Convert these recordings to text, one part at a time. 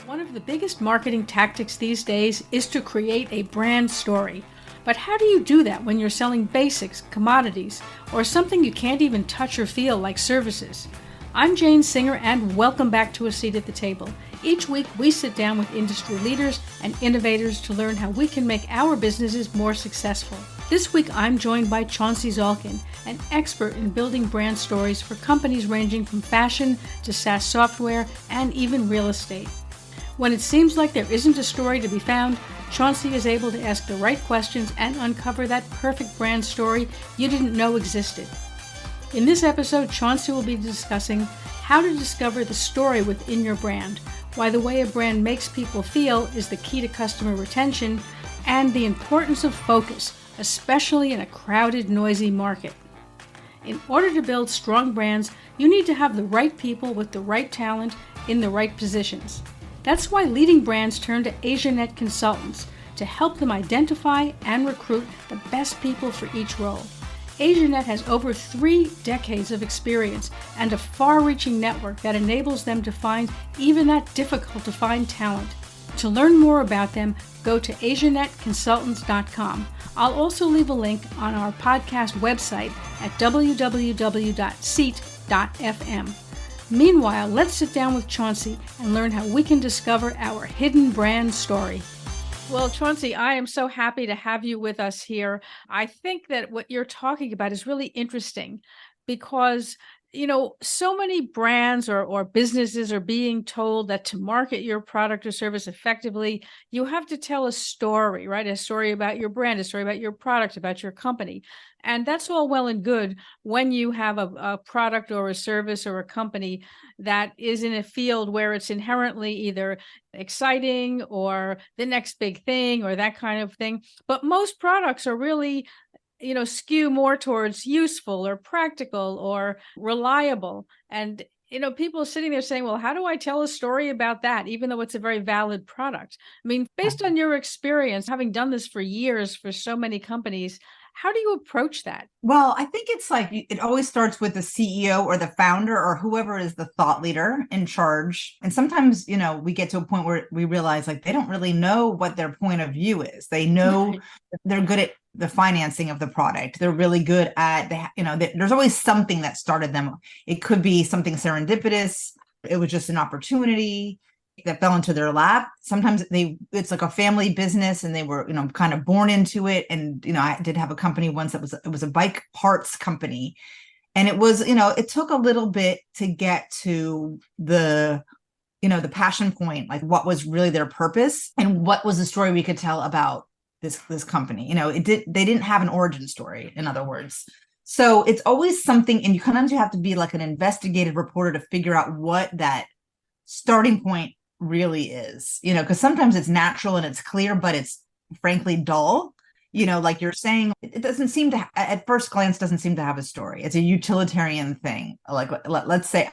One of the biggest marketing tactics these days is to create a brand story. But how do you do that when you're selling basics, commodities, or something you can't even touch or feel like services? I'm Jane Singer, and welcome back to A Seat at the Table. Each week we sit down with industry leaders and innovators to learn how we can make our businesses more successful. This week I'm joined by Chauncy Zalkin, an expert in building brand stories for companies ranging from fashion to SaaS software and even real estate. When it seems like there isn't a story to be found, Chauncy is able to ask the right questions and uncover that perfect brand story you didn't know existed. In this episode, Chauncy will be discussing how to discover the story within your brand, why the way a brand makes people feel is the key to customer retention, and the importance of focus, especially in a crowded, noisy market. In order to build strong brands, you need to have the right people with the right talent in the right positions. That's why leading brands turn to AsiaNet consultants to help them identify and recruit the best people for each role. AsiaNet has over 3 decades of experience and a far-reaching network that enables them to find even that difficult-to-find talent. To learn more about them, go to asianetconsultants.com. I'll also leave a link on our podcast website at www.seat.fm. Meanwhile, let's sit down with Chauncy and learn how we can discover our hidden brand story. Well, Chauncy, I am so happy to have you with us here. I think that what you're talking about is really interesting because, so many brands or businesses are being told that to market your product or service effectively, you have to tell a story, right? A story about your brand, a story about your product, about your company. And that's all well and good when you have a product or a service or a company that is in a field where it's inherently either exciting or the next big thing or that kind of thing. But most products are really skew more towards useful or practical or reliable. And, people sitting there saying, well, how do I tell a story about that, even though it's a very valid product? I mean, based on your experience, having done this for years for so many companies, how do you approach that? Well, I think it's like it always starts with the CEO or the founder or whoever is the thought leader in charge. And sometimes, we get to a point where we realize like they don't really know what their point of view is. They know they're good at the financing of the product. They're really good at there's always something that started them. It could be something serendipitous. It was just an opportunity that fell into their lap. Sometimes it's like a family business and they were, kind of born into it. And, I did have a company once it was a bike parts company. And it was, it took a little bit to get to the passion point, like what was really their purpose and what was the story we could tell about this company. They didn't have an origin story, in other words. So it's always something, and sometimes you have to be like an investigative reporter to figure out what that starting point really is, because sometimes it's natural and it's clear, but it's frankly dull. Like you're saying, it doesn't seem to, at first glance, doesn't seem to have a story. It's a utilitarian thing. Like, let's say,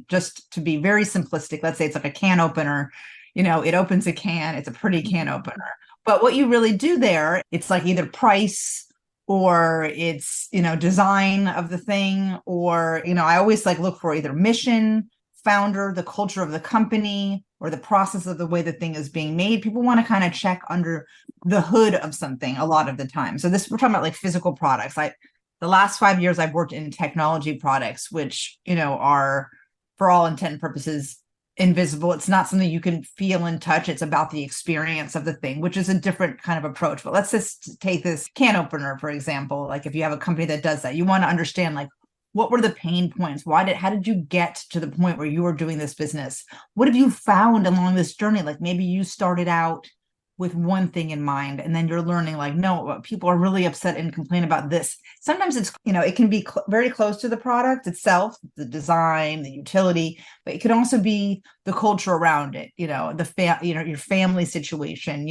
just to be very simplistic, let's say it's like a can opener, it opens a can, it's a pretty can opener. But what you really do there, it's like either price or it's, design of the thing, or, I always like look for either mission, founder, the culture of the company, or the process of the way the thing is being made. People want to kind of check under the hood of something a lot of the time. So we're talking about like physical products. The last 5 years I've worked in technology products, which, are for all intent and purposes invisible. It's not something you can feel and touch. It's about the experience of the thing, which is a different kind of approach. But let's just take this can opener, for example. Like if you have a company that does that, you want to understand like, what were the pain points? How did you get to the point where you were doing this business? What have you found along this journey? Like maybe you started out with one thing in mind, and then you're learning like, no, people are really upset and complain about this. Sometimes it's, it can be very close to the product itself, the design, the utility, but it can also be the culture around it, your family situation,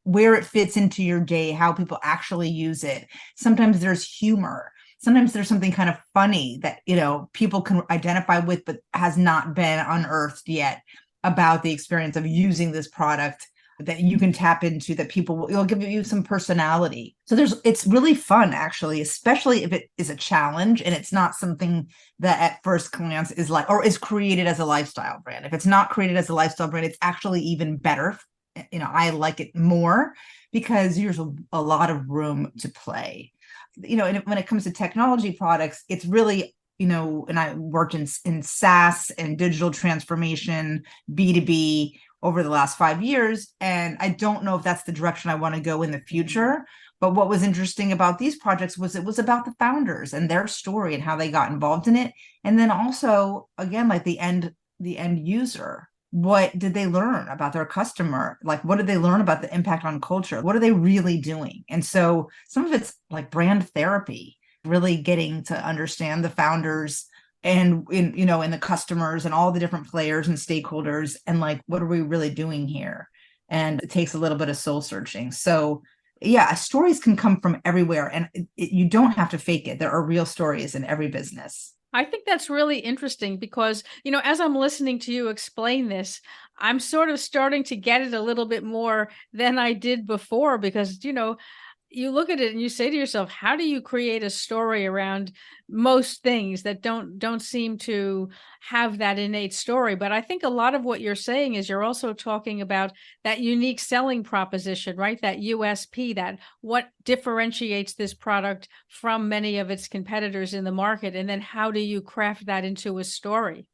where it fits into your day, how people actually use it. Sometimes there's humor. Sometimes there's something kind of funny that, people can identify with, but has not been unearthed yet about the experience of using this product that you can tap into, that people will, it'll give you some personality. So it's really fun, actually, especially if it is a challenge and it's not something that at first glance is like, or is created as a lifestyle brand. If it's not created as a lifestyle brand, it's actually even better. I like it more because there's a lot of room to play. And when it comes to technology products, it's really, and I worked in SaaS and digital transformation, B2B over the last 5 years. And I don't know if that's the direction I want to go in the future. But what was interesting about these projects was it was about the founders and their story and how they got involved in it. And then also, again, like the end user. What did they learn about their customer? Like, what did they learn about the impact on culture? What are they really doing? And so some of it's like brand therapy, really getting to understand the founders and in the customers and all the different players and stakeholders, and like, what are we really doing here? And it takes a little bit of soul searching. So yeah, stories can come from everywhere, and you don't have to fake it. There are real stories in every business. I think that's really interesting because, as I'm listening to you explain this, I'm sort of starting to get it a little bit more than I did before because, you look at it and you say to yourself, how do you create a story around most things that don't seem to have that innate story? But I think a lot of what you're saying is you're also talking about that unique selling proposition, right? That USP, that what differentiates this product from many of its competitors in the market. And then how do you craft that into a story?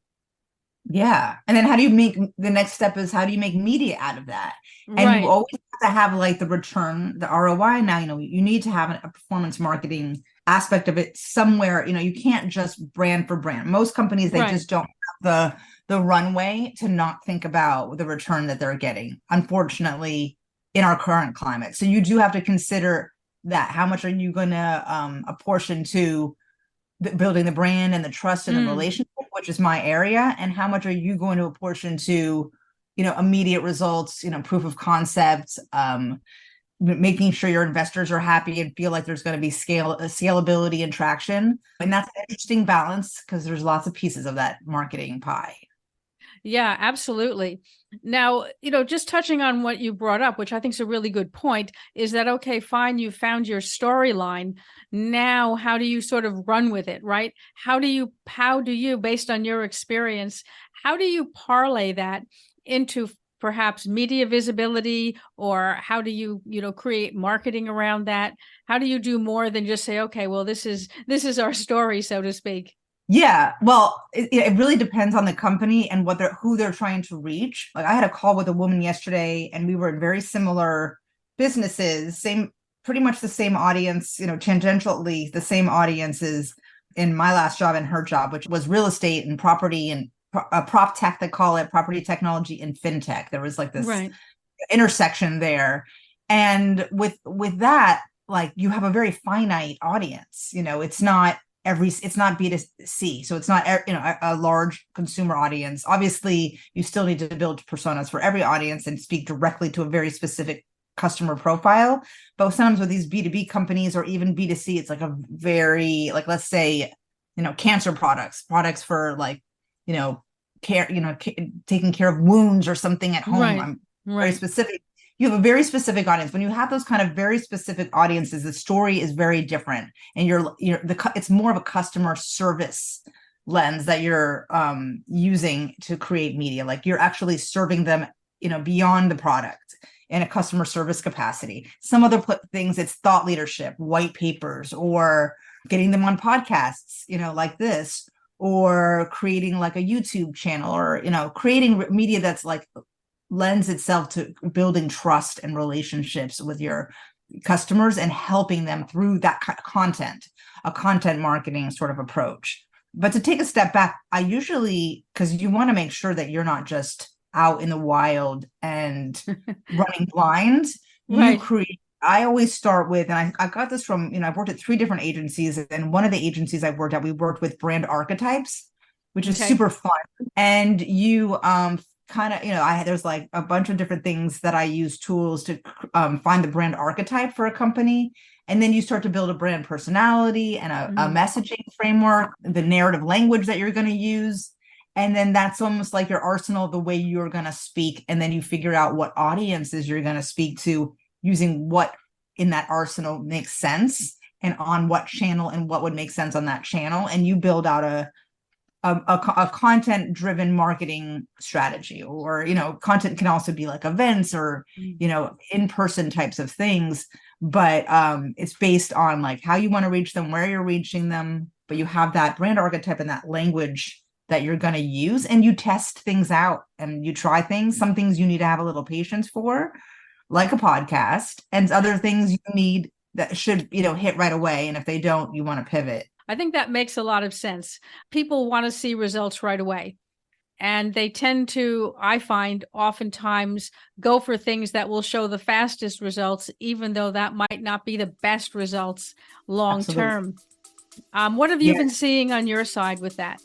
Yeah. And then how do you make the next step is how do you make media out of that? And you Right. always have to have like the return, the ROI. Now, you need to have a performance marketing aspect of it somewhere. You can't just brand for brand. Most companies, they Right. just don't have the runway to not think about the return that they're getting, unfortunately, in our current climate. So you do have to consider that. How much are you going to apportion to building the brand and the trust and the relationship, which is my area, and how much are you going to apportion to immediate results, proof of concept, making sure your investors are happy and feel like there's going to be scalability and traction. And that's an interesting balance because there's lots of pieces of that marketing pie. Yeah, absolutely. Now, just touching on what you brought up, which I think is a really good point, is that, okay, fine, you found your storyline. Now, how do you sort of run with it, right? How do you, based on your experience, how do you parlay that into perhaps media visibility, or how do you, create marketing around that? How do you do more than just say, okay, well, this is our story, so to speak? Yeah, well, it really depends on the company and who they're trying to reach. Like I had a call with a woman yesterday, and we were in very similar businesses, pretty much the same audience, tangentially the same audiences in my last job and her job, which was real estate and property and prop tech, they call it, property technology and fintech. There was like this Right. intersection there, and with that, like you have a very finite audience. It's not B2C. So it's not, a large consumer audience. Obviously, you still need to build personas for every audience and speak directly to a very specific customer profile. But sometimes with these B2B companies or even B2C, it's like a very, like, let's say, cancer products for like, care, taking care of wounds or something at home. Right. I'm very Right. specific. You have a very specific audience. When you have those kind of very specific audiences, the story is very different, and it's more of a customer service lens that you're using to create media. Like you're actually serving them, beyond the product in a customer service capacity. Some other things, it's thought leadership, white papers, or getting them on podcasts, like this, or creating like a YouTube channel, or creating media that's like lends itself to building trust and relationships with your customers and helping them through that content, a content marketing sort of approach. But to take a step back, I usually, because you want to make sure that you're not just out in the wild and running blind, Right. I always start with, and I got this from, I've worked at 3 different agencies, and one of the agencies I've worked at, we worked with brand archetypes, which is super fun. And you kind of, there's like a bunch of different things that I use tools to find the brand archetype for a company. And then you start to build a brand personality and a messaging framework, the narrative language that you're going to use. And then that's almost like your arsenal, the way you're going to speak. And then you figure out what audiences you're going to speak to using what in that arsenal makes sense and on what channel and what would make sense on that channel. And you build out a content driven marketing strategy. Or, content can also be like events or, in-person types of things. But it's based on like how you want to reach them, where you're reaching them, but you have that brand archetype and that language that you're going to use, and you test things out and you try things. Some things you need to have a little patience for, like a podcast, and other things you need that should, hit right away. And if they don't, you want to pivot. I think that makes a lot of sense. People want to see results right away. And they tend to, I find, oftentimes go for things that will show the fastest results, even though that might not be the best results long term. What have you been seeing on your side with that?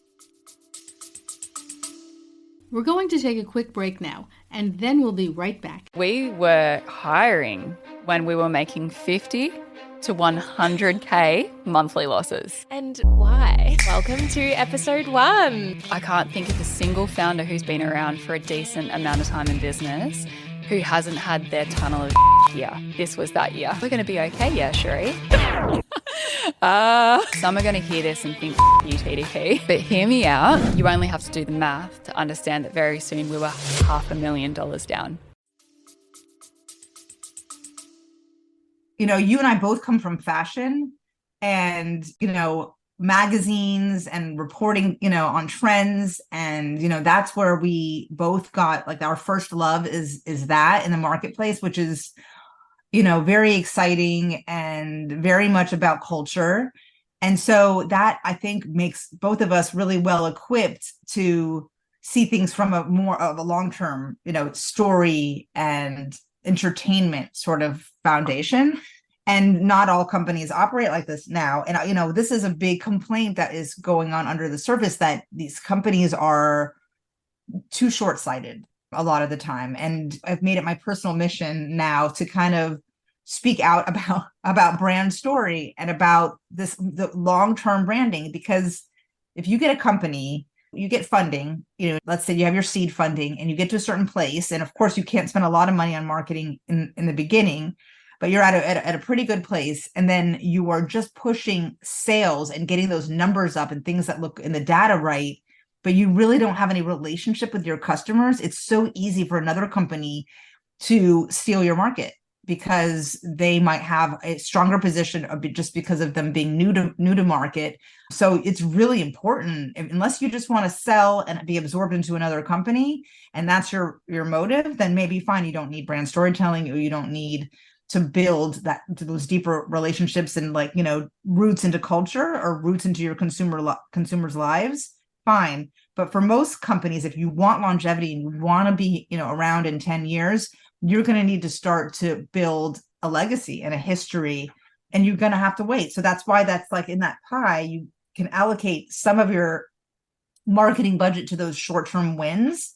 We're going to take a quick break now, and then we'll be right back. We were hiring when we were making 50 to 100K monthly losses. And why? Welcome to episode 1. I can't think of a single founder who's been around for a decent amount of time in business who hasn't had their tunnel of year. This was that year. We're going to be okay, yeah, Sheree. Some are going to hear this and think, you TDP. But hear me out. You only have to do the math to understand that very soon we were $500,000 down. You and I both come from fashion and, magazines and reporting, on trends. And, that's where we both got like our first love is that in the marketplace, which is, very exciting and very much about culture. And so that I think makes both of us really well equipped to see things from a more of a long-term, story and entertainment sort of foundation. And not all companies operate like this now. And, this is a big complaint that is going on under the surface, that these companies are too short-sighted a lot of the time. And I've made it my personal mission now to kind of speak out about brand story and about the long-term branding. Because if you get a company, you get funding, let's say you have your seed funding and you get to a certain place. And of course, you can't spend a lot of money on marketing in the beginning, but you're at a pretty good place. And then you are just pushing sales and getting those numbers up and things that look in the data right, but you really don't have any relationship with your customers. It's so easy for another company to steal your market because they might have a stronger position just because of them being new to market. So it's really important, unless you just want to sell and be absorbed into another company, and that's your motive, then maybe fine, you don't need brand storytelling, or you don't need to build those deeper relationships and roots into culture or roots into your consumers' lives. Fine. But for most companies, if you want longevity and you want to be, around in 10 years, you're going to need to start to build a legacy and a history, and you're going to have to wait. So that's why that's like in that pie, you can allocate some of your marketing budget to those short-term wins.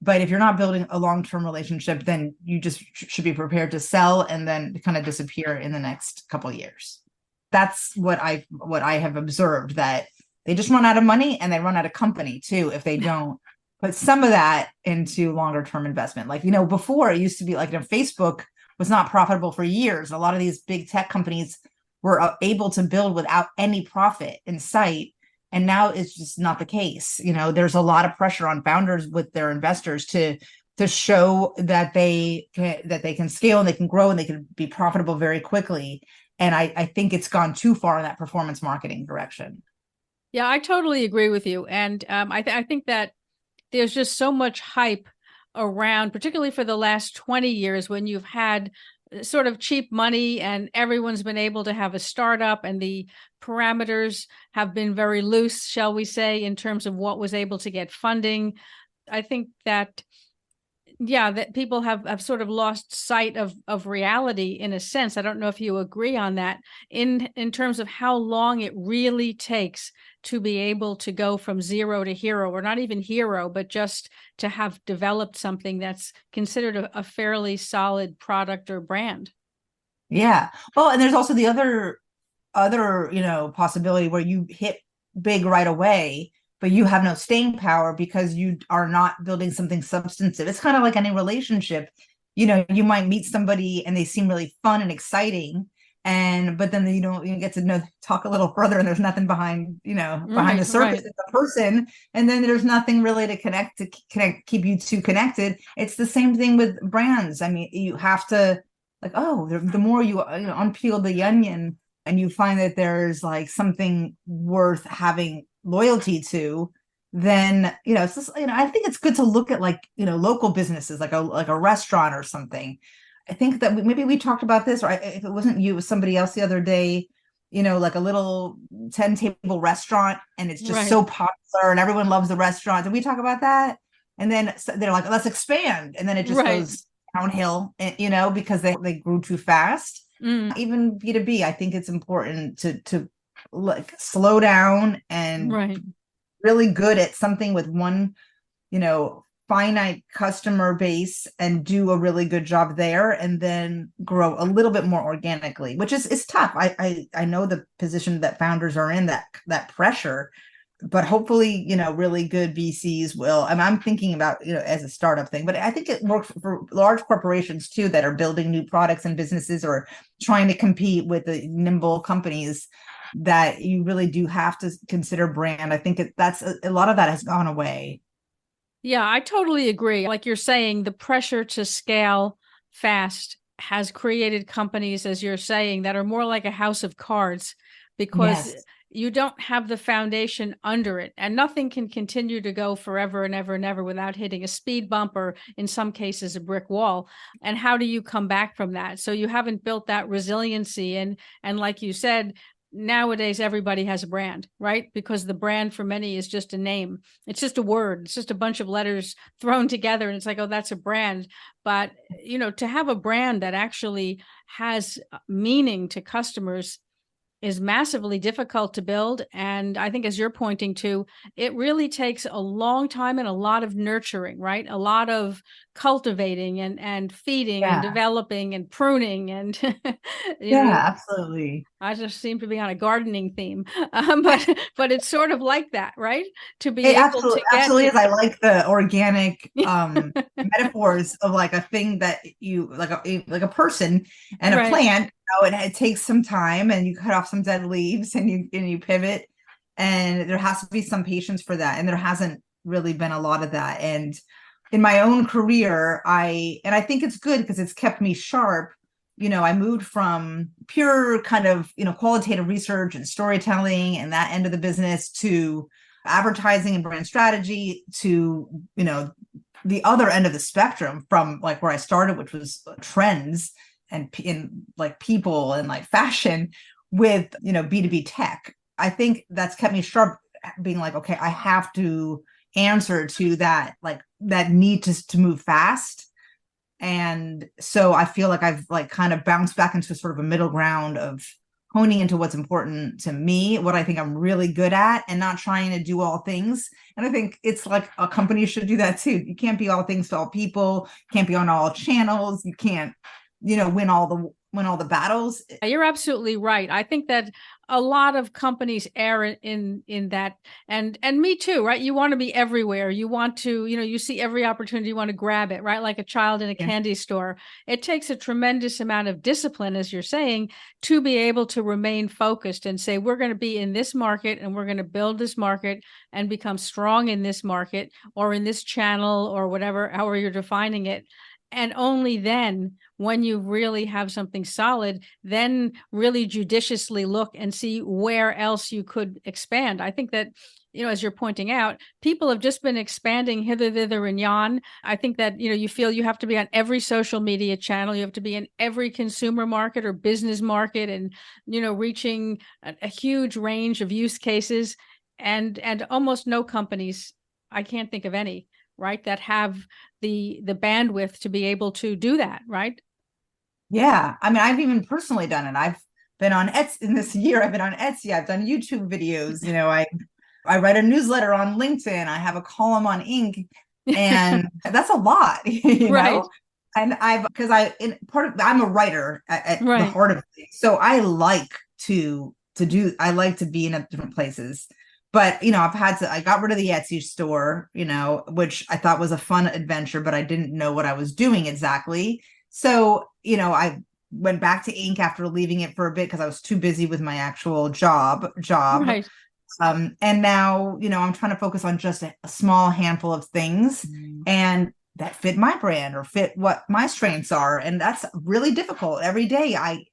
But if you're not building a long-term relationship, then you just should be prepared to sell and then kind of disappear in the next couple of years. That's what I have observed, that they just run out of money and they run out of company too if they don't put some of that into longer term investment. Before it used to be Facebook was not profitable for years. A lot of these big tech companies were able to build without any profit in sight. And now it's just not the case. There's a lot of pressure on founders with their investors to show that they can scale and they can grow and they can be profitable very quickly. And I think it's gone too far in that performance marketing direction. Yeah, I totally agree with you. And I think that there's just so much hype around, particularly for the last 20 years, when you've had sort of cheap money and everyone's been able to have a startup, and the parameters have been very loose, shall we say, in terms of what was able to get funding. I think that, that people have sort of lost sight of reality in a sense. I don't know if you agree on that in terms of how long it really takes to be able to go from zero to hero, or not even hero, but just to have developed something that's considered a fairly solid product or brand. Yeah. Well, and there's also the other possibility where you hit big right away, but you have no staying power because you are not building something substantive. It's kind of like any relationship. You might meet somebody and they seem really fun and exciting, but then you get to talk a little further, and there's nothing behind the surface of the person, and then there's nothing really to connect, keep you two connected. It's the same thing with brands. I mean, you have to, like, the more you unpeel the onion and you find that there's like something worth having loyalty to, then it's just, I think it's good to look at, like, local businesses, like a restaurant or something. I think that maybe we talked about this, or if it wasn't you, it was somebody else the other day, like a little 10-table restaurant, and it's just so popular and everyone loves the restaurant. Did we talk about that? And then they're like, let's expand. And then it just goes downhill, because they grew too fast. Even B2B, I think it's important to like slow down and really good at something with one, finite customer base, and do a really good job there, and then grow a little bit more organically, which is tough. I know the position that founders are in, that pressure, but hopefully, really good VCs will. I'm thinking about, as a startup thing, but I think it works for large corporations too, that are building new products and businesses, or trying to compete with the nimble companies, that you really do have to consider brand. I think that's a lot of that has gone away. Yeah, I totally agree. Like you're saying, the pressure to scale fast has created companies, as you're saying, that are more like a house of cards, because you don't have the foundation under it, and nothing can continue to go forever and ever and ever without hitting a speed bump, or in some cases a brick wall. And how do you come back from that? So you haven't built that resiliency. And like you said, nowadays everybody has a brand, right? Because the brand for many is just a name. It's just a word. It's just a bunch of letters thrown together, and it's like, oh, that's a brand. But to have a brand that actually has meaning to customers is massively difficult to build. And I think, as you're pointing to, it really takes a long time and a lot of nurturing, right? A lot of cultivating and feeding and developing and pruning and absolutely. I just seem to be on a gardening theme, but it's sort of like that, right? To be able absolutely, to get absolutely. I like the organic metaphors of like a thing that you like a person and a plant. And it takes some time, and you cut off some dead leaves, and you pivot, and there has to be some patience for that, and there hasn't really been a lot of that. And in my own career, I think it's good because it's kept me sharp. I moved from pure kind of, qualitative research and storytelling and that end of the business, to advertising and brand strategy, to, the other end of the spectrum, from like where I started, which was trends and in like people and like fashion, with, B2B tech. I think that's kept me sharp, being like, okay, I have to answer to that, like that need to move fast. And so I feel like I've like kind of bounced back into sort of a middle ground of honing into what's important to me, what I think I'm really good at, and not trying to do all things. And I think it's like a company should do that too. You can't be all things to all people, can't be on all channels. You can't, win all the battles. You're absolutely right. I think that a lot of companies err in that, and me too, right? You want to be everywhere. You want to, you see every opportunity, you want to grab it, right? Like a child in a candy store. It takes a tremendous amount of discipline, as you're saying, to be able to remain focused and say, we're going to be in this market, and we're going to build this market and become strong in this market, or in this channel, or whatever, however you're defining it. And only then, when you really have something solid, then really judiciously look and see where else you could expand. I think that, as you're pointing out, people have just been expanding hither, thither, and yon. I think that, you feel you have to be on every social media channel. You have to be in every consumer market or business market, and, reaching a huge range of use cases. And almost no companies, I can't think of any, right, that have the bandwidth to be able to do that, right? Yeah. I mean, I've even personally done it. I've been on Etsy in this year. I've been on Etsy. I've done YouTube videos. I write a newsletter on LinkedIn. I have a column on Inc. And that's a lot, know? And I'm a writer at the heart of things. So I like to be in different places. But, I got rid of the Etsy store, which I thought was a fun adventure, but I didn't know what I was doing exactly. So, I went back to ink after leaving it for a bit because I was too busy with my actual job. Right. And now, I'm trying to focus on just a small handful of things and that fit my brand or fit what my strengths are. And that's really difficult. Every day I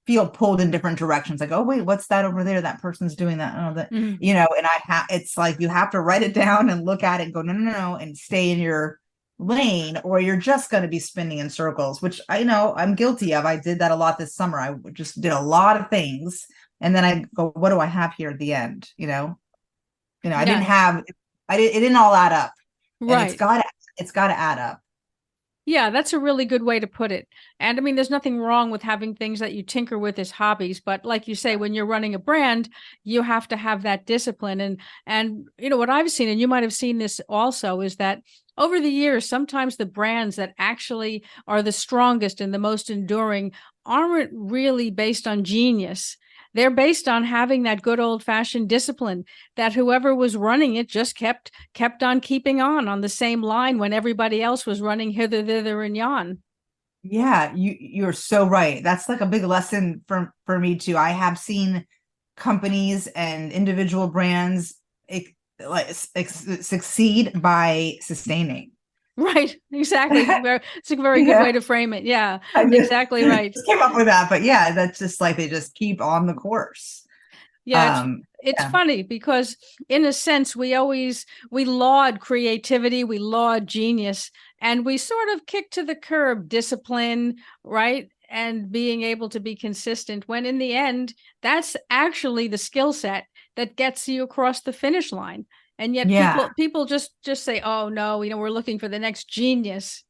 feel pulled in different directions. Like, oh, wait, what's that over there? That person's doing that. Oh, that, and it's like, you have to write it down and look at it and go, no, and stay in your lane, or you're just going to be spinning in circles, which I know I'm guilty of. I did that a lot this summer. I just did a lot of things. And then I go, what do I have here at the end? I it didn't all add up. Right. And it's got to add up. Yeah, that's a really good way to put it. And I mean, there's nothing wrong with having things that you tinker with as hobbies, but like you say, when you're running a brand, you have to have that discipline. And what I've seen, and you might have seen this also, is that over the years, sometimes the brands that actually are the strongest and the most enduring aren't really based on genius. They're based on having that good old-fashioned discipline that whoever was running it just kept on keeping on the same line when everybody else was running hither, thither, and yon. Yeah, you're so right. That's like a big lesson for me too. I have seen companies and individual brands succeed by sustaining. Right, exactly. It's a very good way to frame it. Yeah, exactly right. Just came up with that, but yeah, that's just like they just keep on the course. Yeah, it's funny because in a sense we laud creativity, we laud genius, and we sort of kick to the curb discipline, right? And being able to be consistent, when in the end, that's actually the skill set that gets you across the finish line. And yet people just say, oh no, we're looking for the next genius.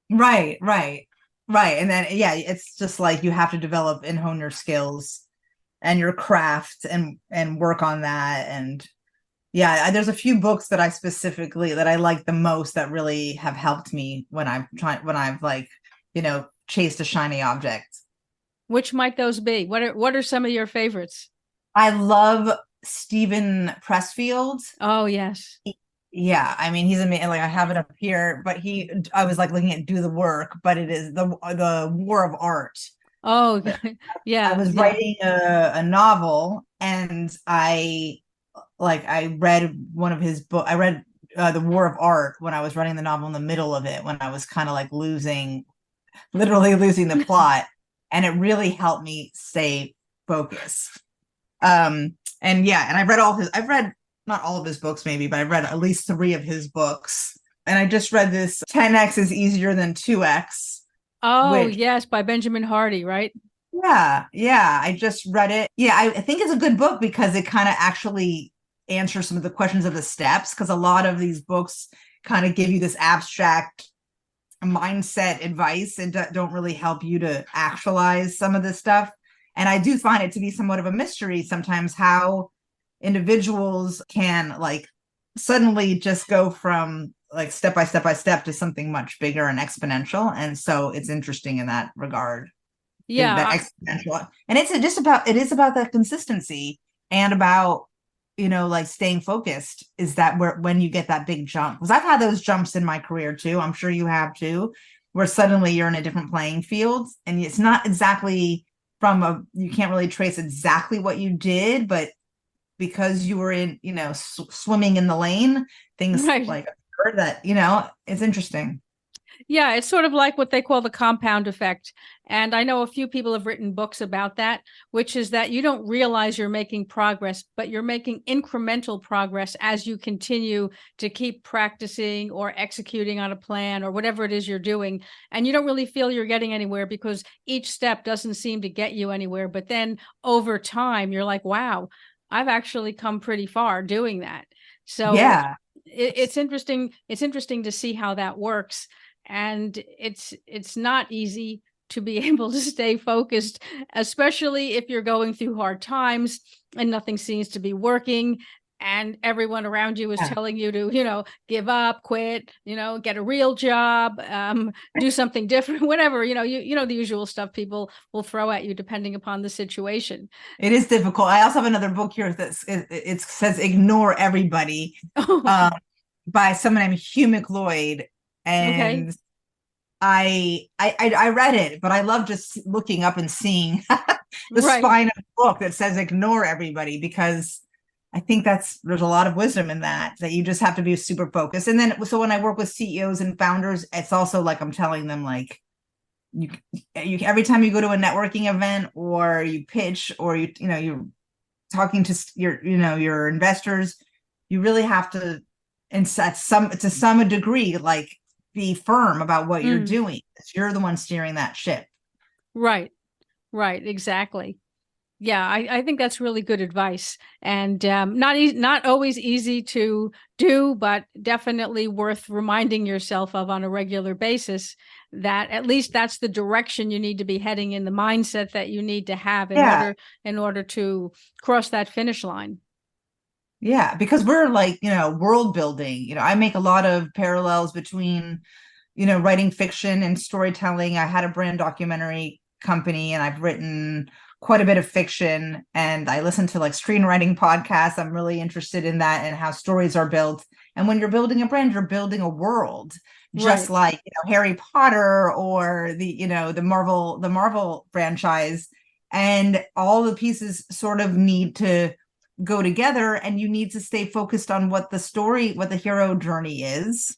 Right. And then, it's just like you have to develop and hone your skills and your craft and work on that. And there's a few books that I like the most that really have helped me when I've chased a shiny object. Which might those be? What are some of your favorites? I love Stephen Pressfield. Oh, yes. Yeah, I mean, he's amazing. Like, I have it up here, but I was like looking at Do the Work, but it is the War of Art. Oh, yeah. I was writing a novel, and I read one of his book. I read The War of Art when I was writing the novel in the middle of it, when I was kind of like literally losing the plot, and it really helped me stay focused. And I've read not all of his books maybe, but I've read at least 3 of his books. And I just read this 10x is easier than 2x. Oh, yes, by Benjamin Hardy, right? Yeah, I just read it. Yeah, I think it's a good book because it kind of actually answers some of the questions of the steps, because a lot of these books kind of give you this abstract mindset advice and don't really help you to actualize some of this stuff. And I do find it to be somewhat of a mystery sometimes how individuals can like suddenly just go from like step by step to something much bigger and exponential. And so it's interesting in that regard. Yeah. That exponential. And it is about that consistency and about, like staying focused, is that when you get that big jump. Because I've had those jumps in my career too. I'm sure you have too, where suddenly you're in a different playing field and it's not exactly you can't really trace exactly what you did, but because you were in, swimming in the lane, things like that, it's interesting. Yeah, it's sort of like what they call the compound effect. And I know a few people have written books about that, which is that you don't realize you're making progress, but you're making incremental progress as you continue to keep practicing or executing on a plan or whatever it is you're doing. And you don't really feel you're getting anywhere because each step doesn't seem to get you anywhere. But then over time, you're like, wow, I've actually come pretty far doing that. So it's interesting. It's interesting to see how that works. And it's not easy to be able to stay focused, especially if you're going through hard times and nothing seems to be working. and everyone around you is Yeah. telling you to, give up, quit, get a real job, do something different, whatever, the usual stuff people will throw at you depending upon the situation. It is difficult. I also have another book here that it says "Ignore Everybody" by someone named Hugh McLeod, and Okay. I read it, but I love just looking up and seeing the Right. spine of the book that says "Ignore Everybody," because I think there's a lot of wisdom in that you just have to be super focused. And then so when I work with CEOs and founders, it's also like I'm telling them, like, you every time you go to a networking event or you pitch or you're talking to your investors, you really have to, and to some degree, like, be firm about what you're doing. You're the one steering that ship. Right. Exactly. Yeah, I think that's really good advice, and not always easy to do, but definitely worth reminding yourself of on a regular basis, that at least that's the direction you need to be heading in, the mindset that you need to have in order to cross that finish line. Yeah, because we're like, world building. I make a lot of parallels between, writing fiction and storytelling. I had a brand documentary company and I've written quite a bit of fiction, and I listen to like screenwriting podcasts. I'm really interested in that and how stories are built. And when you're building a brand, you're building a world, just like, Harry Potter or the Marvel franchise, and all the pieces sort of need to go together, and you need to stay focused on what the hero journey is.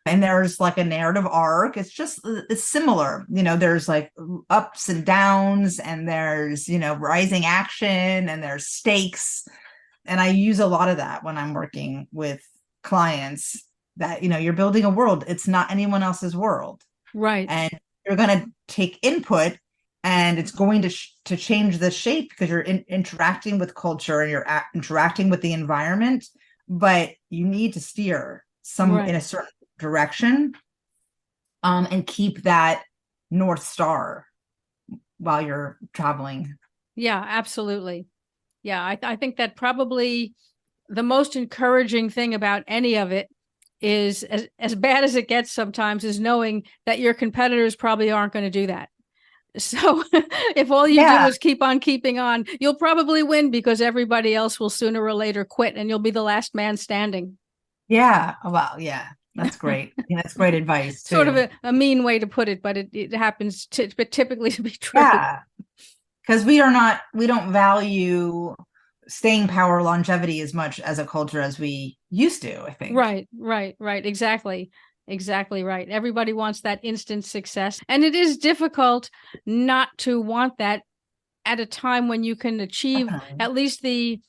And there's like a narrative arc. It's similar. There's like ups and downs, and there's, rising action, and there's stakes. And I use a lot of that when I'm working with clients, that, you're building a world. It's not anyone else's world. Right. And you're going to take input, and it's going to change the shape because you're interacting with culture and you're interacting with the environment, but you need to steer in a certain direction, and keep that North Star while you're traveling. Yeah, absolutely. Yeah, I think that probably the most encouraging thing about any of it is, as bad as it gets sometimes, is knowing that your competitors probably aren't going to do that. So if all you do is keep on keeping on, you'll probably win, because everybody else will sooner or later quit and you'll be the last man standing. Yeah. Well, yeah, that's great. That's great advice too. Sort of a mean way to put it, but it happens typically to be true. Yeah. Because we don't value staying power, longevity as much as a culture as we used to, I think. Right. Exactly right. Everybody wants that instant success. And it is difficult not to want that at a time when you can achieve at least the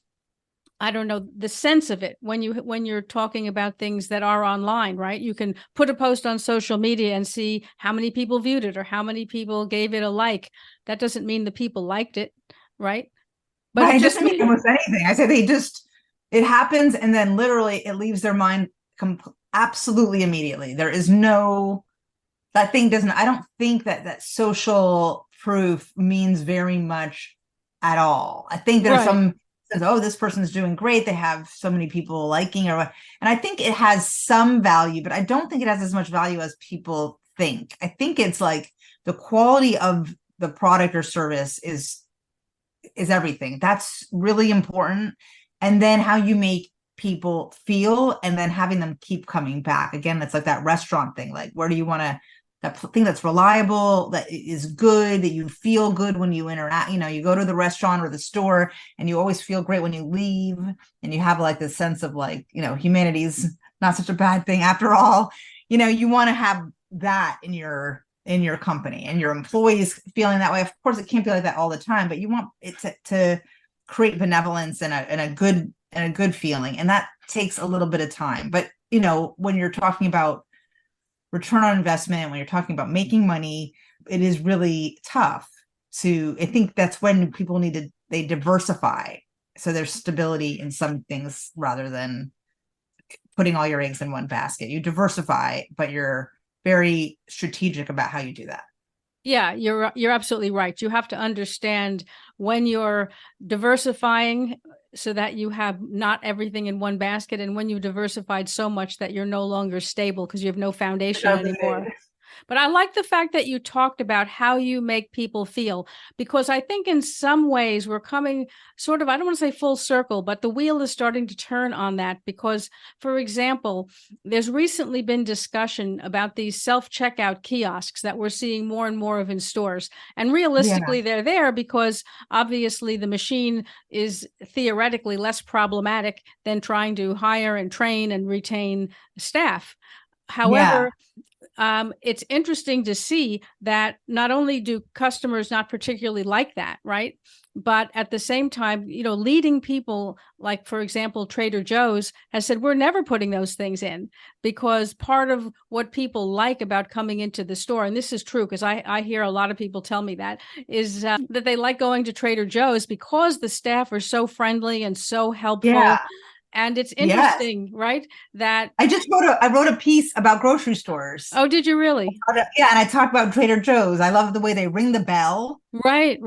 sense of it, when you're talking about things that are online, right? You can put a post on social media and see how many people viewed it or how many people gave it a like. That doesn't mean the people liked it, right? But it doesn't mean almost anything. I say it happens, and then literally it leaves their mind absolutely immediately. There is that thing doesn't, I don't think that social proof means very much at all. I think there's some, this person's doing great, they have so many people liking or what. And I think it has some value, but I don't think it has as much value as people think. I think it's like the quality of the product or service is everything. That's really important. And then how you make people feel, and then having them keep coming back. Again, it's like that restaurant thing. Like, where do you want to, that thing that's reliable, that is good, that you feel good when you interact. You go to the restaurant or the store and you always feel great when you leave, and you have like this sense of like, humanity's not such a bad thing after all. You want to have that in your company, and your employees feeling that way. Of course, it can't be like that all the time, but you want it to create benevolence and a good feeling. And that takes a little bit of time. But, when you're talking about return on investment, when you're talking about making money, it is really tough I think that's when people they diversify. So there's stability in some things rather than putting all your eggs in one basket. You diversify, but you're very strategic about how you do that. Yeah, you're absolutely right. You have to understand when you're diversifying so that you have not everything in one basket. And when you've diversified so much that you're no longer stable because you have no foundation anymore. But I like the fact that you talked about how you make people feel, because I think in some ways we're coming sort of, I don't want to say full circle, but the wheel is starting to turn on that. Because, for example, there's recently been discussion about these self-checkout kiosks that we're seeing more and more of in stores. And realistically, they're there because obviously the machine is theoretically less problematic than trying to hire and train and retain staff. However, it's interesting to see that not only do customers not particularly like that, right? But at the same time, leading people like, for example, Trader Joe's has said, we're never putting those things in, because part of what people like about coming into the store, and this is true because I hear a lot of people tell me that, is that they like going to Trader Joe's because the staff are so friendly and so helpful. Yeah. And it's interesting, right? That I wrote a piece about grocery stores. Oh, did you really? Yeah, and I talked about Trader Joe's. I love the way they ring the bell. Right.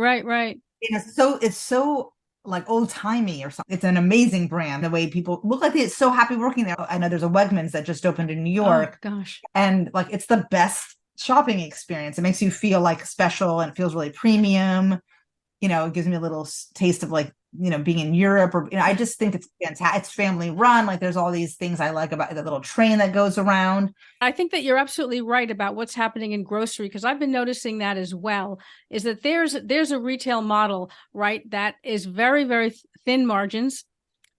It's so like old timey or something. It's an amazing brand. The way people look like they're so happy working there. I know there's a Wegmans that just opened in New York. Oh, gosh. And like it's the best shopping experience. It makes you feel like special and it feels really premium. It gives me a little taste of like, being in Europe, or, I just think it's fantastic. It's family run. Like there's all these things I like about the little train that goes around. I think that you're absolutely right about what's happening in grocery, because I've been noticing that as well, is that there's a retail model, right, that is very, very thin margins,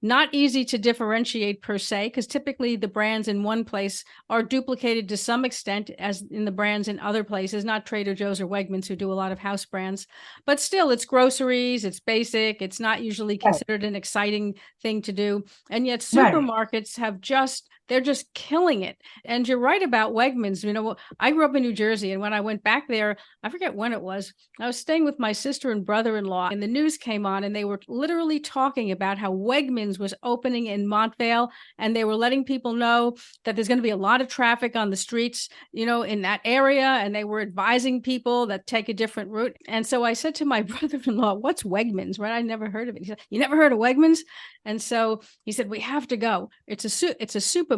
not easy to differentiate per se, because typically the brands in one place are duplicated to some extent as in the brands in other places, not Trader Joe's or Wegmans, who do a lot of house brands. But still, it's groceries, it's basic, it's not usually considered an exciting thing to do. And yet supermarkets have they're just killing it. And you're right about Wegmans. I grew up in New Jersey, and when I went back there, I forget when it was, I was staying with my sister and brother-in-law, and the news came on, and they were literally talking about how Wegmans was opening in Montvale, and they were letting people know that there's going to be a lot of traffic on the streets, in that area, and they were advising people that take a different route. And so I said to my brother-in-law, what's Wegmans, right? I never heard of it. He said, you never heard of Wegmans? And so he said, we have to go. It's a supermarket.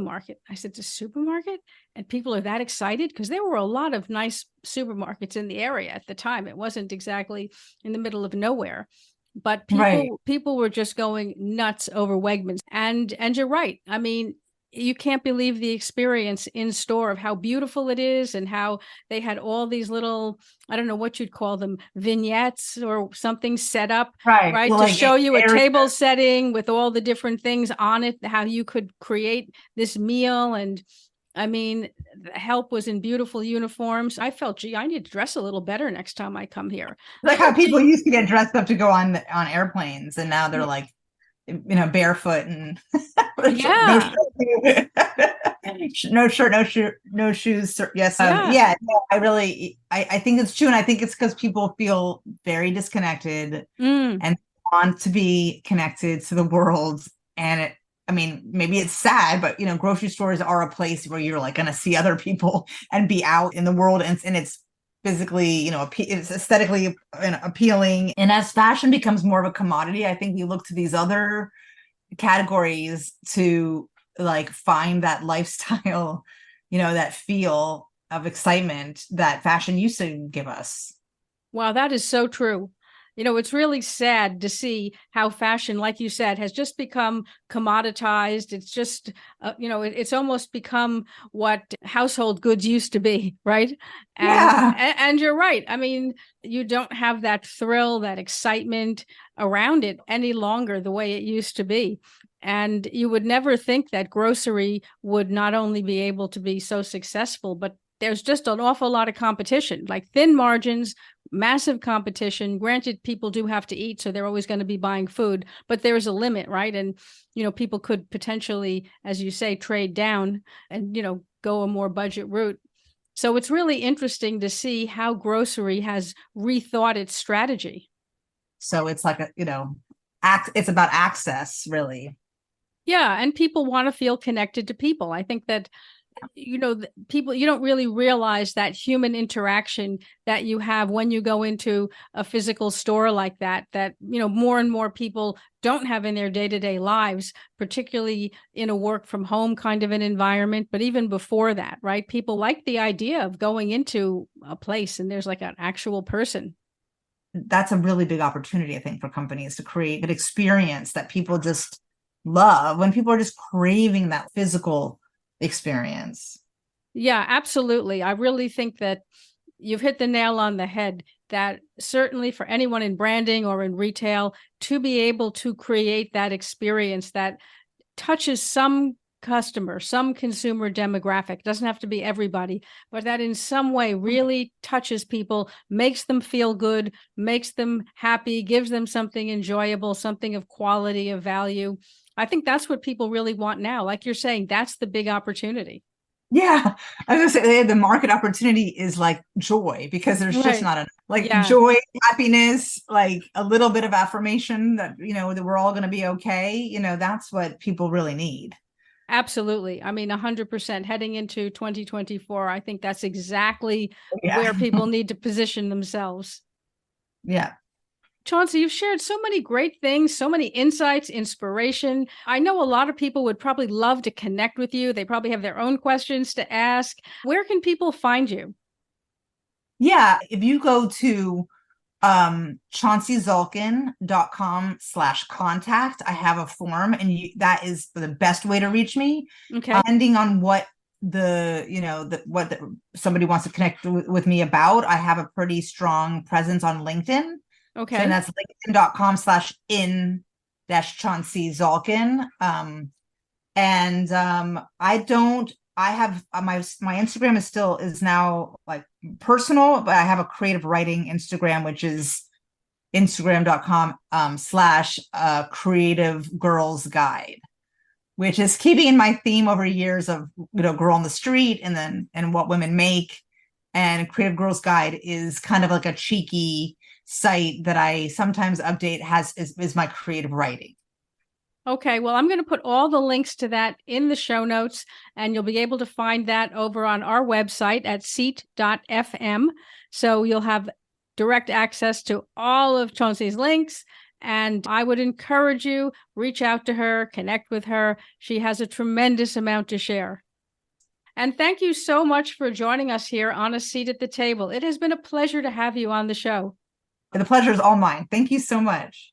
I said, it's a supermarket? And people are that excited? Because there were a lot of nice supermarkets in the area at the time. It wasn't exactly in the middle of nowhere. But people were just going nuts over Wegmans. And you're right. I mean, you can't believe the experience in store of how beautiful it is, and how they had all these little, I don't know what you'd call them, vignettes or something set up, right? Well, to show you a table setting with all the different things on it, how you could create this meal. And I mean, the help was in beautiful uniforms. I felt, I need to dress a little better next time I come here. Like how people used to get dressed up to go on airplanes, and now they're like, barefoot and no shirt, no shoes. Yes. I think it's true. And I think it's because people feel very disconnected and want to be connected to the world. And maybe it's sad, but grocery stores are a place where you're like going to see other people and be out in the world. And it's physically, it's aesthetically appealing. And as fashion becomes more of a commodity, I think we look to these other categories to like find that lifestyle, that feel of excitement that fashion used to give us. Wow, that is so true. It's really sad to see how fashion, like you said, has just become commoditized. It's just, it's almost become what household goods used to be, right? And you're right. I mean, you don't have that thrill, that excitement around it any longer the way it used to be. And you would never think that grocery would not only be able to be so successful, but there's just an awful lot of competition, like thin margins, massive competition. Granted, people do have to eat, so they're always going to be buying food, but there's a limit, right? And, people could potentially, as you say, trade down and, go a more budget route. So it's really interesting to see how grocery has rethought its strategy. So it's like, it's about access, really. Yeah. And people want to feel connected to people. I think that people, you don't really realize that human interaction that you have when you go into a physical store like that, more and more people don't have in their day-to-day lives, particularly in a work from home kind of an environment. But even before that, right? People like the idea of going into a place and there's like an actual person. That's a really big opportunity, I think, for companies to create an experience that people just love when people are just craving that physical experience. Yeah, absolutely. I really think that you've hit the nail on the head, that certainly for anyone in branding or in retail to be able to create that experience that touches some customer, some consumer demographic, doesn't have to be everybody, but that in some way really touches people, makes them feel good, makes them happy, gives them something enjoyable, something of quality, of value. I think that's what people really want now. Like you're saying, that's the big opportunity. Yeah, I was gonna say the market opportunity is like joy, because there's just Right. not enough. Like Yeah, joy, happiness, like a little bit of affirmation that that we're all going to be okay. That's what people really need. absolutely. I mean, 100% heading into 2024. I think that's exactly Yeah. where people need to position themselves. Yeah. Chauncey, you've shared so many great things, so many insights, inspiration. I know a lot of people would probably love to connect with you. They probably have their own questions to ask. Where can people find you? Yeah. If you go to chaunceyzalkin.com/contact, I have a form, and that is the best way to reach me. Okay. Depending on what somebody wants to connect with me about, I have a pretty strong presence on LinkedIn. Okay. So that's linkedin.com/in-Chauncy Zalkin. I have my Instagram is now like personal, but I have a creative writing Instagram, which is instagram.com/creative girls guide, which is keeping in my theme over years of, girl on the street and what women make. And Creative Girls Guide is kind of like a cheeky site that I sometimes update, is my creative writing. Okay, well, I'm going to put all the links to that in the show notes, and you'll be able to find that over on our website at seat.fm. So you'll have direct access to all of Chauncey's links, and I would encourage you, reach out to her, connect with her. She has a tremendous amount to share. And thank you so much for joining us here on A Seat at the Table. It has been a pleasure to have you on the show. The pleasure is all mine. Thank you so much.